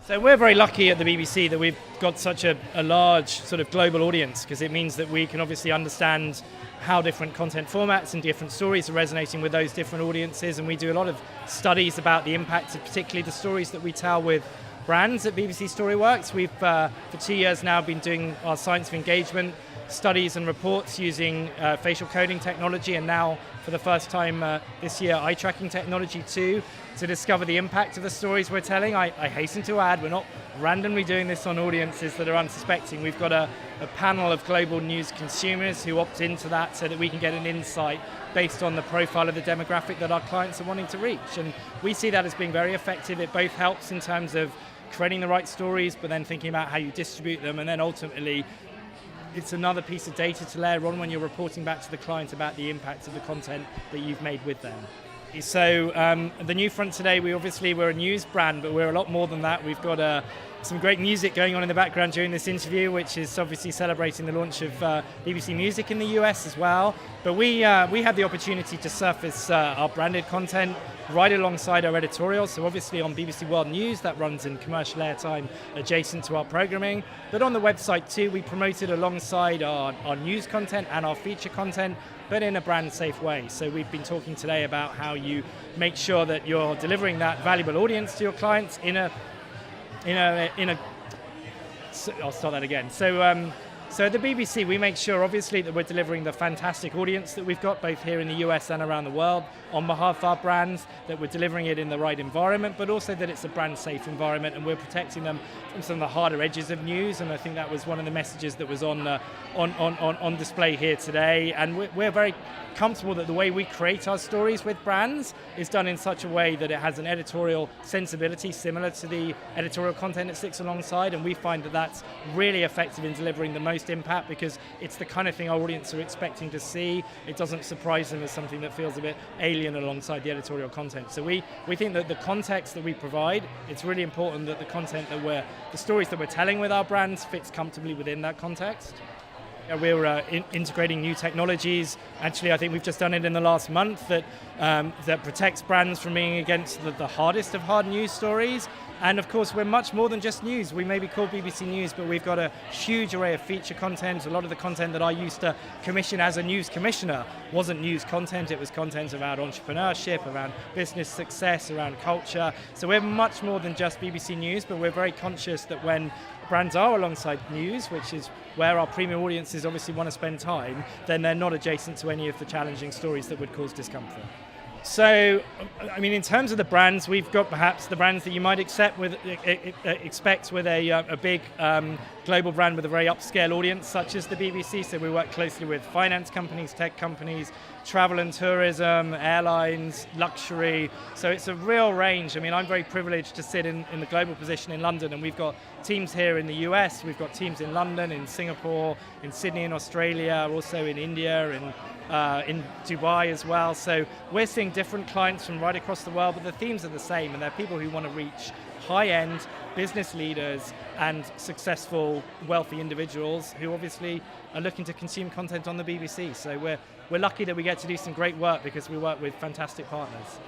So we're very lucky at the BBC that we've got such a large sort of global audience, because it means that we can obviously understand how different content formats and different stories are resonating with those different audiences, and we do a lot of studies about the impact of particularly the stories that we tell with brands at BBC Storyworks. We've for 2 years now been doing our science of engagement studies and reports using facial coding technology, and now for the first time this year eye tracking technology too, to discover the impact of the stories we're telling. I hasten to add, we're not randomly doing this on audiences that are unsuspecting. We've got a panel of global news consumers who opt into that so that we can get an insight based on the profile of the demographic that our clients are wanting to reach. And we see that as being very effective. It both helps in terms of creating the right stories, but then thinking about how you distribute them, and then ultimately it's another piece of data to layer on when you're reporting back to the client about the impact of the content that you've made with them. So the NewFronts today, we're a news brand, but we're a lot more than that. We've got some great music going on in the background during this interview, which is obviously celebrating the launch of BBC Music in the US as well. But we have the opportunity to surface our branded content right alongside our editorial. So obviously on BBC World News, that runs in commercial airtime adjacent to our programming. But on the website too, we promote it alongside our news content and our feature content, but in a brand safe way. So we've been talking today about how you make sure that you're delivering that valuable audience to your clients I'll start that again. So at the BBC, we make sure, obviously, that we're delivering the fantastic audience that we've got, both here in the US and around the world, on behalf of our brands, that we're delivering it in the right environment, but also that it's a brand-safe environment, and we're protecting them from some of the harder edges of news. And I think that was one of the messages that was on display here today. And we're very comfortable that the way we create our stories with brands is done in such a way that it has an editorial sensibility similar to the editorial content that sits alongside, and we find that that's really effective in delivering the most impact, because it's the kind of thing our audience are expecting to see. It doesn't surprise them as something that feels a bit alien alongside the editorial content. So we think that the context that we provide, it's really important that the stories that we're telling with our brands fits comfortably within that context. We're integrating new technologies. Actually, I think we've just done it in the last month that protects brands from being against the hardest of hard news stories. And of course, we're much more than just news. We may be called BBC News, but we've got a huge array of feature content. A lot of the content that I used to commission as a news commissioner wasn't news content. It was content around entrepreneurship, around business success, around culture. So we're much more than just BBC News, but we're very conscious that when brands are alongside news, which is where our premium audiences obviously want to spend time, then they're not adjacent to any of the challenging stories that would cause discomfort. So, I mean, in terms of the brands, we've got perhaps the brands that you might expect with a big global brand with a very upscale audience, such as the BBC. So we work closely with finance companies, tech companies, travel and tourism, airlines, luxury. So it's a real range. I mean, I'm very privileged to sit in the global position in London, and we've got teams here in the US, we've got teams in London, in Singapore, in Sydney in Australia, also in India, in Dubai as well. So we're seeing different clients from right across the world, but the themes are the same, and they're people who want to reach high-end business leaders and successful, wealthy individuals who obviously are looking to consume content on the BBC. So we're lucky that we get to do some great work because we work with fantastic partners.